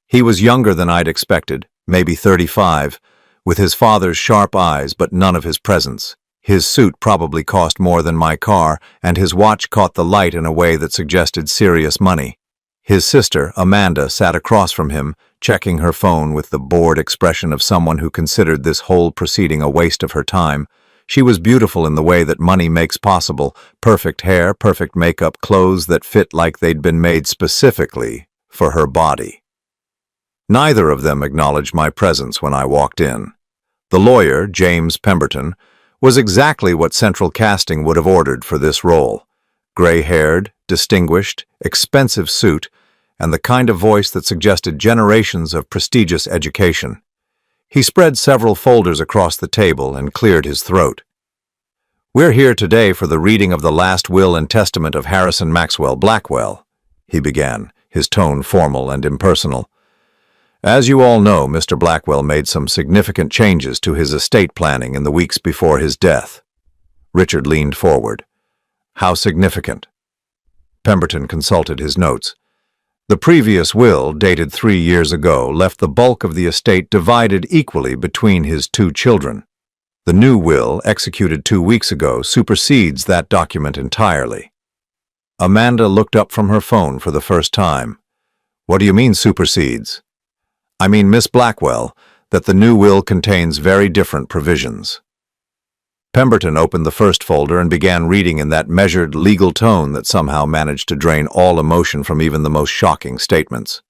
He was younger than I'd expected, maybe 35, with his father's sharp eyes but none of his presence. His suit probably cost more than my car, and his watch caught the light in a way that suggested serious money. His sister, Amanda, sat across from him, checking her phone with the bored expression of someone who considered this whole proceeding a waste of her time. She was beautiful in the way that money makes possible: perfect hair, perfect makeup, clothes that fit like they'd been made specifically for her body. Neither of them acknowledged my presence when I walked in. The lawyer, James Pemberton, was exactly what central casting would have ordered for this role. Gray-haired, distinguished, expensive suit, and the kind of voice that suggested generations of prestigious education. He spread several folders across the table and cleared his throat. "We're here today for the reading of the last will and testament of Harrison Maxwell Blackwell," he began, his tone formal and impersonal. "As you all know, Mr. Blackwell made some significant changes to his estate planning in the weeks before his death." Richard leaned forward. "How significant?" Pemberton consulted his notes. "The previous will, dated 3 years ago, left the bulk of the estate divided equally between his 2 children. The new will, executed 2 weeks ago, supersedes that document entirely." Amanda looked up from her phone for the first time. "What do you mean, supersedes?" "I mean, Miss Blackwell, that the new will contains very different provisions." Pemberton opened the first folder and began reading in that measured, legal tone that somehow managed to drain all emotion from even the most shocking statements.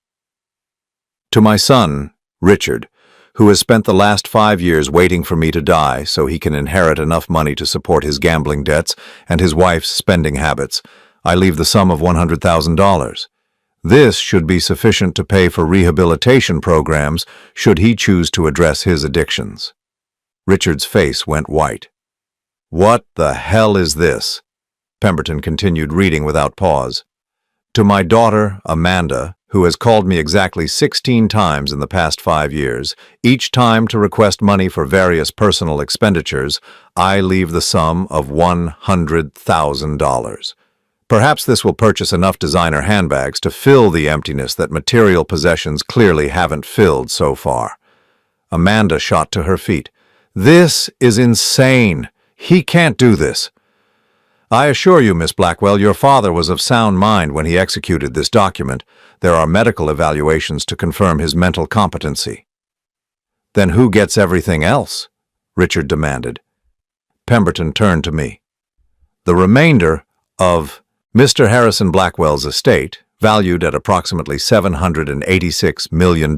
"To my son, Richard, who has spent the last 5 years waiting for me to die so he can inherit enough money to support his gambling debts and his wife's spending habits, I leave the sum of $100,000. This should be sufficient to pay for rehabilitation programs should he choose to address his addictions." Richard's face went white. "What the hell is this?" Pemberton continued reading without pause. "To my daughter, Amanda, who has called me exactly 16 times in the past 5 years, each time to request money for various personal expenditures, I leave the sum of $100,000. Perhaps this will purchase enough designer handbags to fill the emptiness that material possessions clearly haven't filled so far." Amanda shot to her feet. "This is insane. He can't do this." "I assure you, Miss Blackwell, your father was of sound mind when he executed this document. There are medical evaluations to confirm his mental competency." "Then who gets everything else?" Richard demanded. Pemberton turned to me. "The remainder of Mr. Harrison Blackwell's estate, valued at approximately $786 million,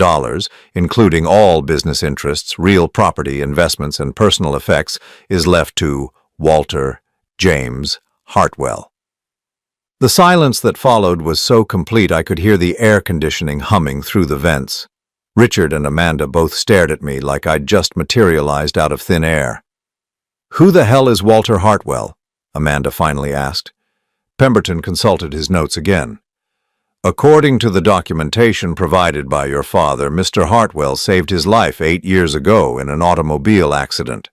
including all business interests, real property, investments, and personal effects, is left to Walter James Hartwell." The silence that followed was so complete I could hear the air conditioning humming through the vents. Richard and Amanda both stared at me like I'd just materialized out of thin air. "Who the hell is Walter Hartwell?" Amanda finally asked. Pemberton consulted his notes again. "According to the documentation provided by your father, Mr. Hartwell saved his life 8 years ago in an automobile accident.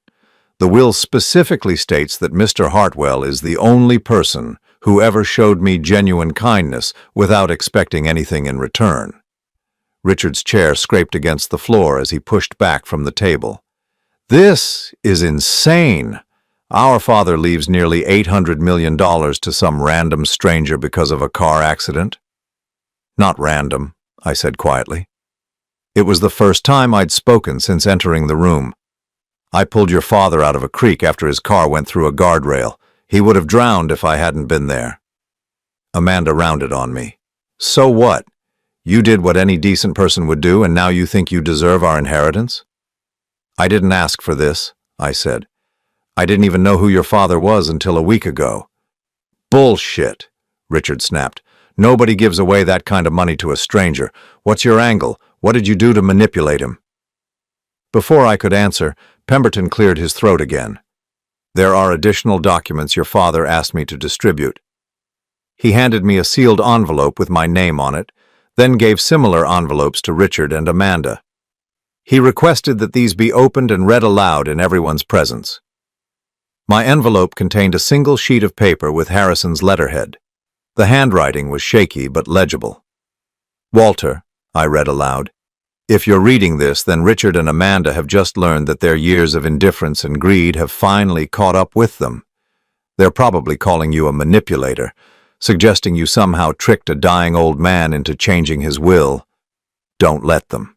The will specifically states that Mr. Hartwell is the only person who ever showed me genuine kindness without expecting anything in return." Richard's chair scraped against the floor as he pushed back from the table. "This is insane. Our father leaves nearly $800 million to some random stranger because of a car accident." "Not random," I said quietly. It was the first time I'd spoken since entering the room. "I pulled your father out of a creek after his car went through a guardrail. He would have drowned if I hadn't been there." Amanda rounded on me. "So what? You did what any decent person would do, and now you think you deserve our inheritance?" "I didn't ask for this," I said. "I didn't even know who your father was until a week ago." "Bullshit," Richard snapped. "Nobody gives away that kind of money to a stranger. What's your angle? What did you do to manipulate him?" Before I could answer, Pemberton cleared his throat again. "There are additional documents your father asked me to distribute." He handed me a sealed envelope with my name on it, then gave similar envelopes to Richard and Amanda. He requested that these be opened and read aloud in everyone's presence. My envelope contained a single sheet of paper with Harrison's letterhead. The handwriting was shaky but legible. "Walter," I read aloud, "if you're reading this, then Richard and Amanda have just learned that their years of indifference and greed have finally caught up with them. They're probably calling you a manipulator, suggesting you somehow tricked a dying old man into changing his will. Don't let them.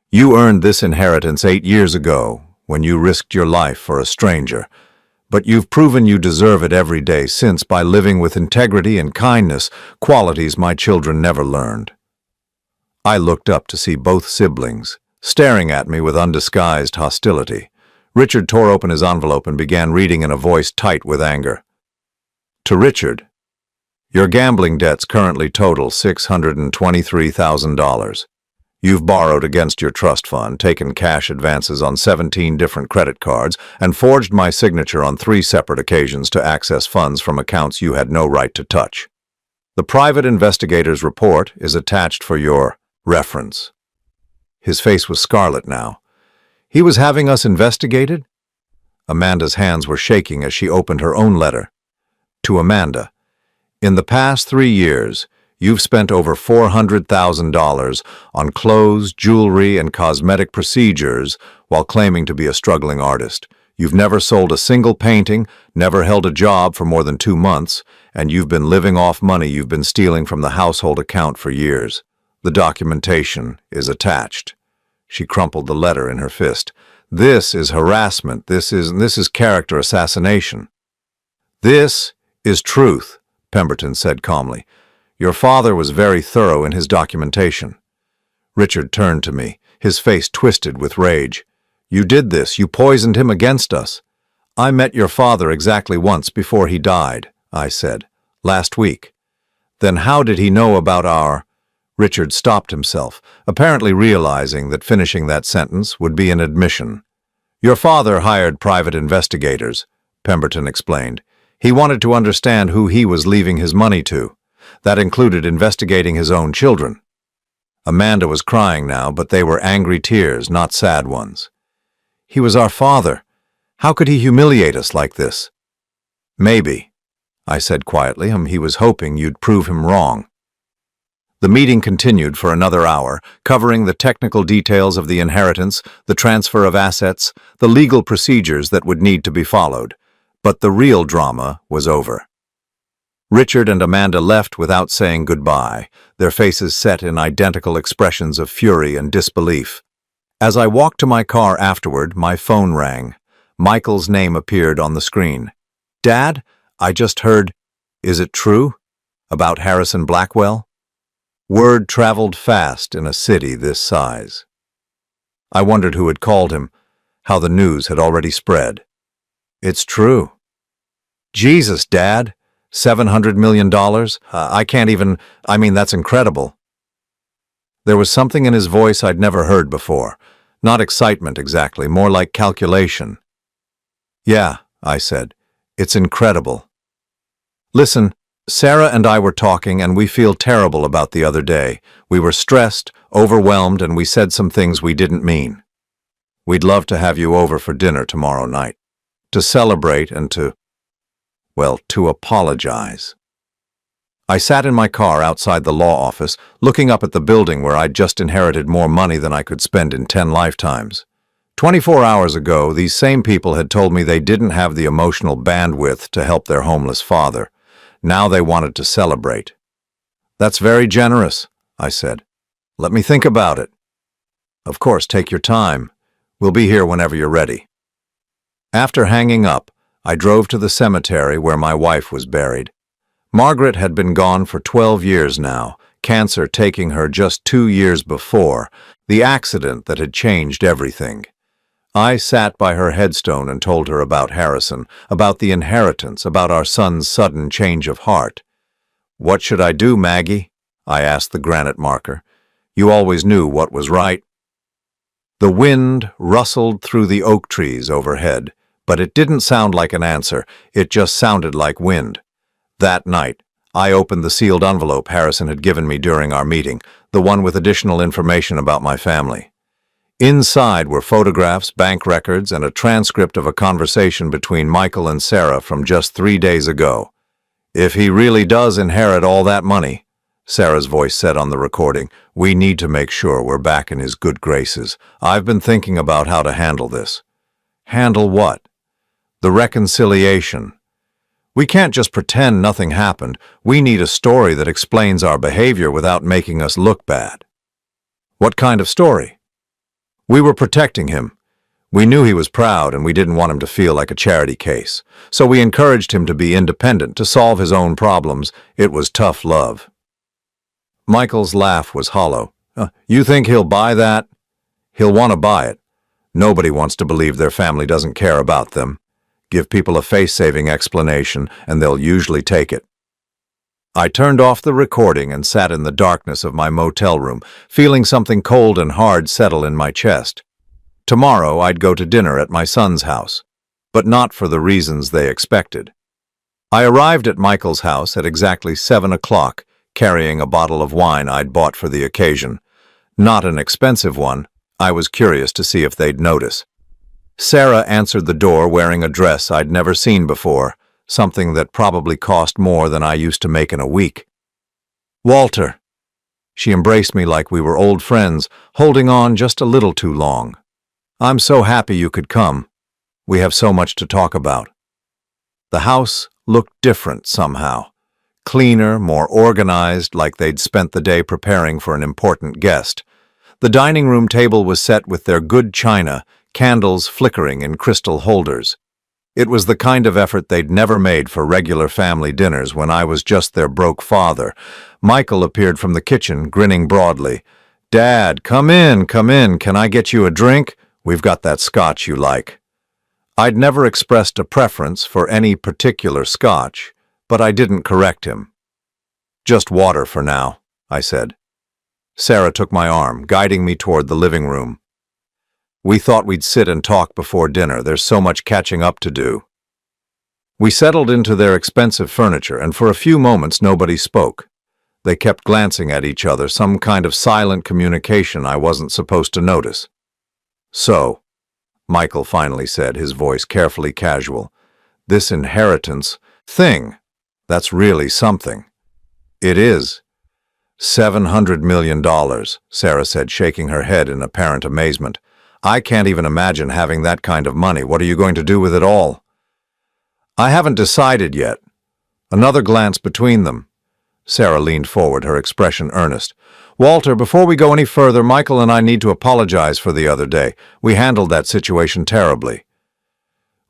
You earned this inheritance 8 years ago, when you risked your life for a stranger. But you've proven you deserve it every day since by living with integrity and kindness, qualities my children never learned." I looked up to see both siblings, staring at me with undisguised hostility. Richard tore open his envelope and began reading in a voice tight with anger. To Richard, your gambling debts currently total $623,000. You've borrowed against your trust fund, taken cash advances on 17 different credit cards, and forged my signature on 3 separate occasions to access funds from accounts you had no right to touch. The private investigator's report is attached for your reference. His face was scarlet now. He was having us investigated? Amanda's hands were shaking as she opened her own letter. To Amanda, in the past 3 years, you've spent over $400,000 on clothes, jewelry, and cosmetic procedures while claiming to be a struggling artist. You've never sold a single painting, never held a job for more than 2 months, and you've been living off money you've been stealing from the household account for years. The documentation is attached. She crumpled the letter in her fist. This is harassment. This is character assassination. This is truth, Pemberton said calmly. Your father was very thorough in his documentation. Richard turned to me, his face twisted with rage. You did this. You poisoned him against us. I met your father exactly once before he died, I said, last week. Then how did he know about our... Richard stopped himself, apparently realizing that finishing that sentence would be an admission. Your father hired private investigators, Pemberton explained. He wanted to understand who he was leaving his money to. That included investigating his own children. Amanda was crying now, but they were angry tears, not sad ones. He was our father. How could he humiliate us like this? Maybe, I said quietly. He was hoping you'd prove him wrong. The meeting continued for another hour, covering the technical details of the inheritance, the transfer of assets, the legal procedures that would need to be followed. But the real drama was over. Richard and Amanda left without saying goodbye, their faces set in identical expressions of fury and disbelief. As I walked to my car afterward, my phone rang. Michael's name appeared on the screen. Dad, I just heard, is it true? About Harrison Blackwell? Word traveled fast in a city this size. I wondered who had called him, how the news had already spread. It's true. Jesus, Dad, $700 million? That's incredible. There was something in his voice I'd never heard before. Not excitement exactly, more like calculation. Yeah, I said, it's incredible. Listen, Sarah and I were talking and we feel terrible about the other day. We were stressed, overwhelmed, and we said some things we didn't mean. We'd love to have you over for dinner tomorrow night. To celebrate and to apologize. I sat in my car outside the law office, looking up at the building where I'd just inherited more money than I could spend in 10 lifetimes. 24 hours ago, these same people had told me they didn't have the emotional bandwidth to help their homeless father. Now they wanted to celebrate. That's very generous, I said. Let me think about it. Of course, take your time. We'll be here whenever you're ready. After hanging up, I drove to the cemetery where my wife was buried. Margaret had been gone for 12 years now, cancer taking her just 2 years before, the accident that had changed everything. I sat by her headstone and told her about Harrison, about the inheritance, about our son's sudden change of heart. What should I do, Maggie? I asked the granite marker. You always knew what was right. The wind rustled through the oak trees overhead, but it didn't sound like an answer, it just sounded like wind. That night, I opened the sealed envelope Harrison had given me during our meeting, the one with additional information about my family. Inside were photographs, bank records, and a transcript of a conversation between Michael and Sarah from just 3 days ago. If he really does inherit all that money, Sarah's voice said on the recording, we need to make sure we're back in his good graces. I've been thinking about how to handle this. Handle what? The reconciliation. We can't just pretend nothing happened. We need a story that explains our behavior without making us look bad. What kind of story? We were protecting him. We knew he was proud and we didn't want him to feel like a charity case. So we encouraged him to be independent, to solve his own problems. It was tough love. Michael's laugh was hollow, You think he'll buy that? He'll want to buy it. Nobody wants to believe their family doesn't care about them. Give people a face-saving explanation, and they'll usually take it. I turned off the recording and sat in the darkness of my motel room, feeling something cold and hard settle in my chest. Tomorrow I'd go to dinner at my son's house, but not for the reasons they expected. I arrived at Michael's house at exactly 7 o'clock, carrying a bottle of wine I'd bought for the occasion. Not an expensive one. I was curious to see if they'd notice. Sarah answered the door wearing a dress I'd never seen before, something that probably cost more than I used to make in a week. "Walter." She embraced me like we were old friends, holding on just a little too long. "I'm so happy you could come. We have so much to talk about." The house looked different somehow. Cleaner, more organized, like they'd spent the day preparing for an important guest. The dining room table was set with their good china, candles flickering in crystal holders. It was the kind of effort they'd never made for regular family dinners when I was just their broke father. Michael appeared from the kitchen, grinning broadly. "Dad, come in, come in. Can I get you a drink? We've got that scotch you like." I'd never expressed a preference for any particular scotch, but I didn't correct him. "Just water for now," I said. Sarah took my arm, guiding me toward the living room. "We thought we'd sit and talk before dinner. There's so much catching up to do." We settled into their expensive furniture, and for a few moments nobody spoke. They kept glancing at each other, some kind of silent communication I wasn't supposed to notice. "So," Michael finally said, his voice carefully casual, "this inheritance thing, that's really something." "It is." $700 million, Sarah said, shaking her head in apparent amazement. "I can't even imagine having that kind of money. What are you going to do with it all?" "I haven't decided yet." Another glance between them. Sarah leaned forward, her expression earnest. "Walter, before we go any further, Michael and I need to apologize for the other day. We handled that situation terribly."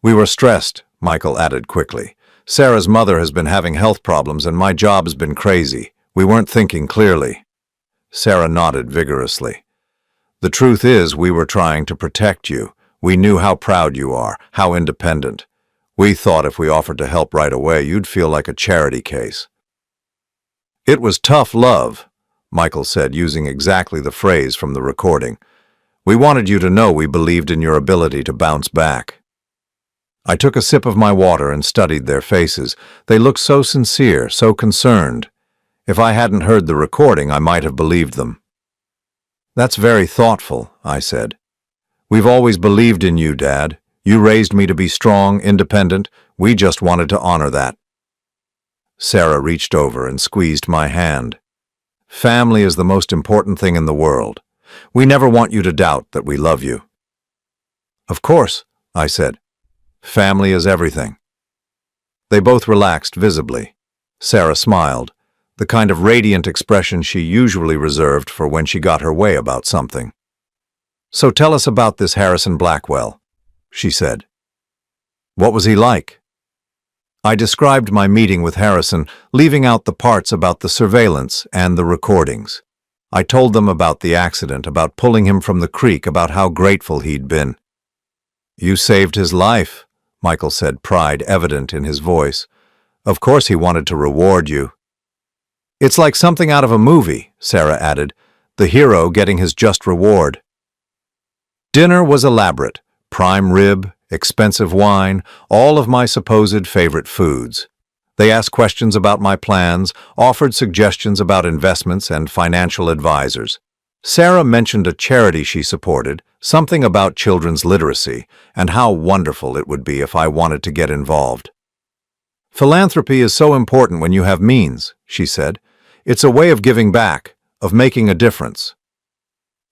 "We were stressed," Michael added quickly. "Sarah's mother has been having health problems and my job has been crazy. We weren't thinking clearly." Sarah nodded vigorously. "The truth is, we were trying to protect you. We knew how proud you are, how independent. We thought if we offered to help right away, you'd feel like a charity case." "It was tough love," Michael said, using exactly the phrase from the recording. "We wanted you to know we believed in your ability to bounce back." I took a sip of my water and studied their faces. They looked so sincere, so concerned. If I hadn't heard the recording, I might have believed them. "That's very thoughtful," I said. "We've always believed in you, Dad. You raised me to be strong, independent. We just wanted to honor that." Sarah reached over and squeezed my hand. "Family is the most important thing in the world. We never want you to doubt that we love you." "Of course," I said. "Family is everything." They both relaxed visibly. Sarah smiled, the kind of radiant expression she usually reserved for when she got her way about something. "So tell us about this Harrison Blackwell," she said. "What was he like?" I described my meeting with Harrison, leaving out the parts about the surveillance and the recordings. I told them about the accident, about pulling him from the creek, about how grateful he'd been. "You saved his life," Michael said, pride evident in his voice. "Of course he wanted to reward you." "It's like something out of a movie," Sarah added, "the hero getting his just reward." Dinner was elaborate, prime rib, expensive wine, all of my supposed favorite foods. They asked questions about my plans, offered suggestions about investments and financial advisors. Sarah mentioned a charity she supported, something about children's literacy, and how wonderful it would be if I wanted to get involved. "Philanthropy is so important when you have means," she said. "It's a way of giving back, of making a difference."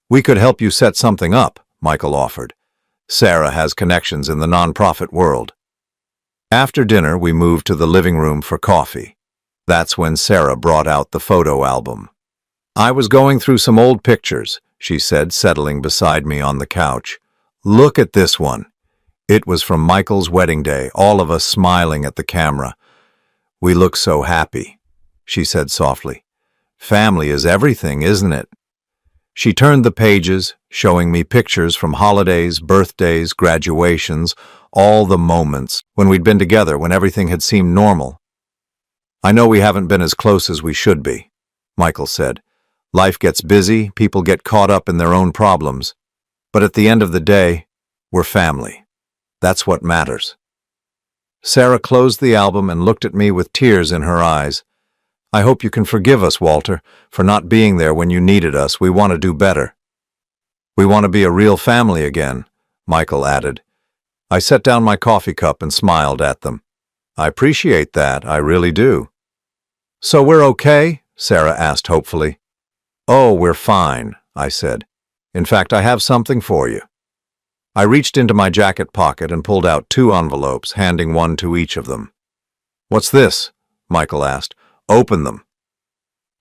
"We could help you set something up," Michael offered. "Sarah has connections in the nonprofit world." After dinner, we moved to the living room for coffee. That's when Sarah brought out the photo album. "I was going through some old pictures," she said, settling beside me on the couch. "Look at this one. It was from Michael's wedding day, all of us smiling at the camera. We look so happy," she said softly. "Family is everything, isn't it?" She turned the pages, showing me pictures from holidays, birthdays, graduations, all the moments when we'd been together, when everything had seemed normal. "I know we haven't been as close as we should be," Michael said. "Life gets busy, people get caught up in their own problems. But at the end of the day, we're family. That's what matters." Sarah closed the album and looked at me with tears in her eyes. "I hope you can forgive us, Walter, for not being there when you needed us. We want to do better." "We want to be a real family again," Michael added. I set down my coffee cup and smiled at them. "I appreciate that, I really do." "So we're okay?" Sarah asked hopefully. "Oh, we're fine," I said. "In fact, I have something for you." I reached into my jacket pocket and pulled out 2 envelopes, handing one to each of them. "What's this?" Michael asked. "Open them."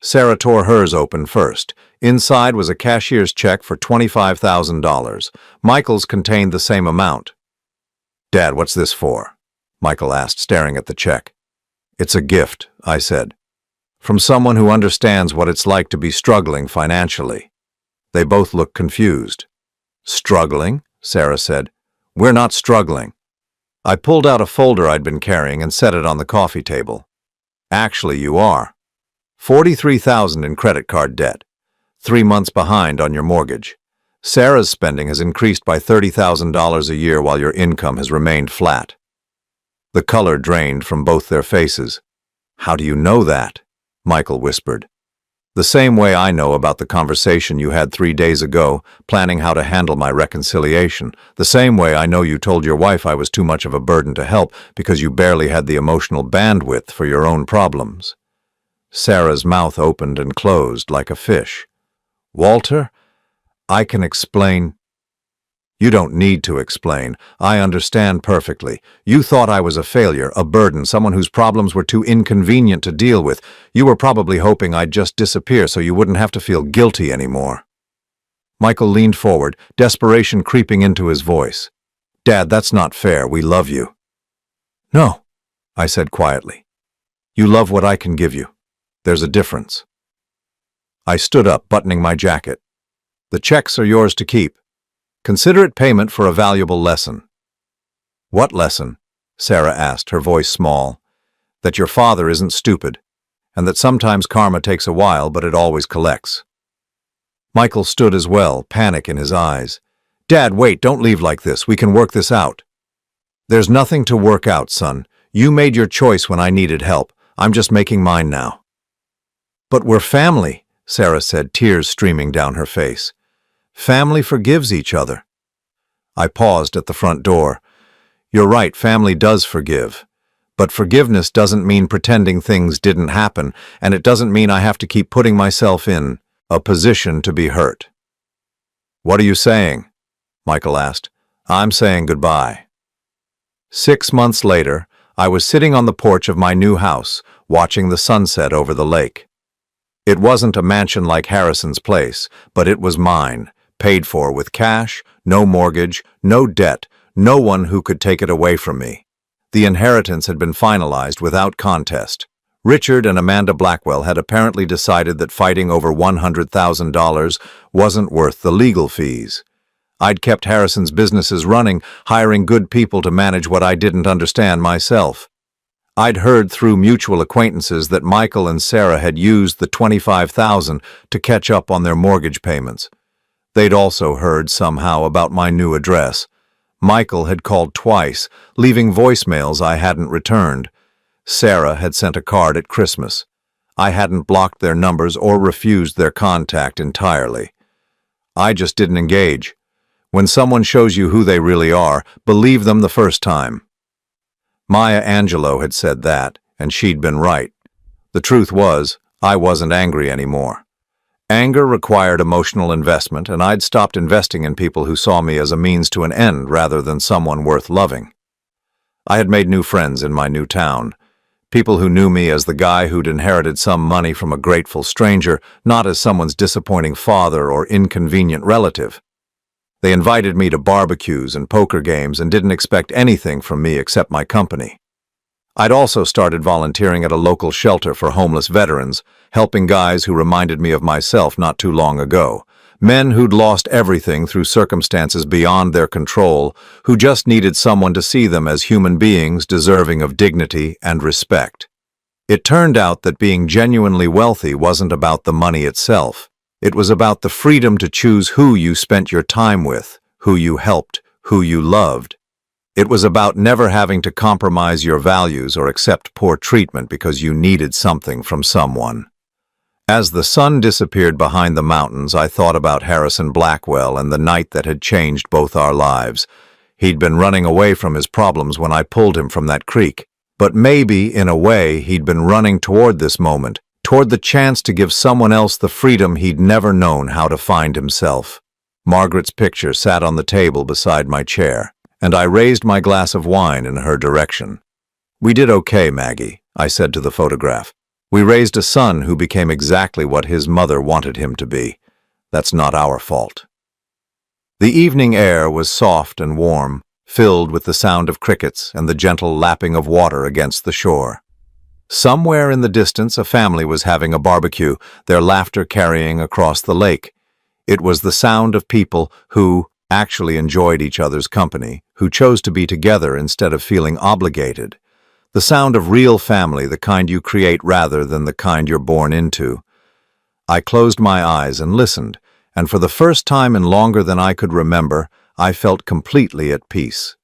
Sarah tore hers open first. Inside was a cashier's check for $25,000. Michael's contained the same amount. "Dad, what's this for?" Michael asked, staring at the check. "It's a gift," I said. "From someone who understands what it's like to be struggling financially." They both looked confused. "Struggling?" Sarah said. "We're not struggling." I pulled out a folder I'd been carrying and set it on the coffee table. "Actually, you are. 43,000 in credit card debt. 3 months behind on your mortgage. Sarah's spending has increased by $30,000 a year while your income has remained flat." The color drained from both their faces. "How do you know that?" Michael whispered. "The same way I know about the conversation you had 3 days ago, planning how to handle my reconciliation. The same way I know you told your wife I was too much of a burden to help because you barely had the emotional bandwidth for your own problems." Sarah's mouth opened and closed like a fish. "Walter, I can explain." "You don't need to explain. I understand perfectly. You thought I was a failure, a burden, someone whose problems were too inconvenient to deal with. You were probably hoping I'd just disappear so you wouldn't have to feel guilty anymore." Michael leaned forward, desperation creeping into his voice. "Dad, that's not fair. We love you." "No," I said quietly. "You love what I can give you. There's a difference." I stood up, buttoning my jacket. "The checks are yours to keep. Consider it payment for a valuable lesson." "What lesson?" Sarah asked, her voice small. "That your father isn't stupid, and that sometimes karma takes a while, but it always collects." Michael stood as well, panic in his eyes. "Dad, wait, don't leave like this. We can work this out." "There's nothing to work out, son. You made your choice when I needed help. I'm just making mine now." "But we're family," Sarah said, tears streaming down her face. "Family forgives each other." I paused at the front door. "You're right, family does forgive. But forgiveness doesn't mean pretending things didn't happen, and it doesn't mean I have to keep putting myself in a position to be hurt." "What are you saying?" Michael asked. "I'm saying goodbye." 6 months later, I was sitting on the porch of my new house, watching the sunset over the lake. It wasn't a mansion like Harrison's place, but it was mine. Paid for with cash, no mortgage, no debt, no one who could take it away from me. The inheritance had been finalized without contest. Richard and Amanda Blackwell had apparently decided that fighting over $100,000 wasn't worth the legal fees. I'd kept Harrison's businesses running, hiring good people to manage what I didn't understand myself. I'd heard through mutual acquaintances that Michael and Sarah had used the $25,000 to catch up on their mortgage payments. They'd also heard somehow about my new address. Michael had called twice, leaving voicemails I hadn't returned. Sarah had sent a card at Christmas. I hadn't blocked their numbers or refused their contact entirely. I just didn't engage. When someone shows you who they really are, believe them the first time. Maya Angelou had said that, and she'd been right. The truth was, I wasn't angry anymore. Anger required emotional investment, and I'd stopped investing in people who saw me as a means to an end rather than someone worth loving. I had made new friends in my new town, people who knew me as the guy who'd inherited some money from a grateful stranger, not as someone's disappointing father or inconvenient relative. They invited me to barbecues and poker games and didn't expect anything from me except my company. I'd also started volunteering at a local shelter for homeless veterans, helping guys who reminded me of myself not too long ago, Men who'd lost everything through circumstances beyond their control, who just needed someone to see them as human beings deserving of dignity and respect. It turned out that being genuinely wealthy wasn't about the money itself. It was about the freedom to choose who you spent your time with, who you helped, who you loved. It was about never having to compromise your values or accept poor treatment because you needed something from someone. As the sun disappeared behind the mountains, I thought about Harrison Blackwell and the night that had changed both our lives. He'd been running away from his problems when I pulled him from that creek. But maybe, in a way, he'd been running toward this moment, toward the chance to give someone else the freedom he'd never known how to find himself. Margaret's picture sat on the table beside my chair, and I raised my glass of wine in her direction. "We did okay, Maggie," I said to the photograph. "We raised a son who became exactly what his mother wanted him to be. That's not our fault." The evening air was soft and warm, filled with the sound of crickets and the gentle lapping of water against the shore. Somewhere in the distance, a family was having a barbecue, their laughter carrying across the lake. It was the sound of people who actually enjoyed each other's company, who chose to be together instead of feeling obligated. The sound of real family, the kind you create rather than the kind you're born into. I closed my eyes and listened, and for the first time in longer than I could remember, I felt completely at peace.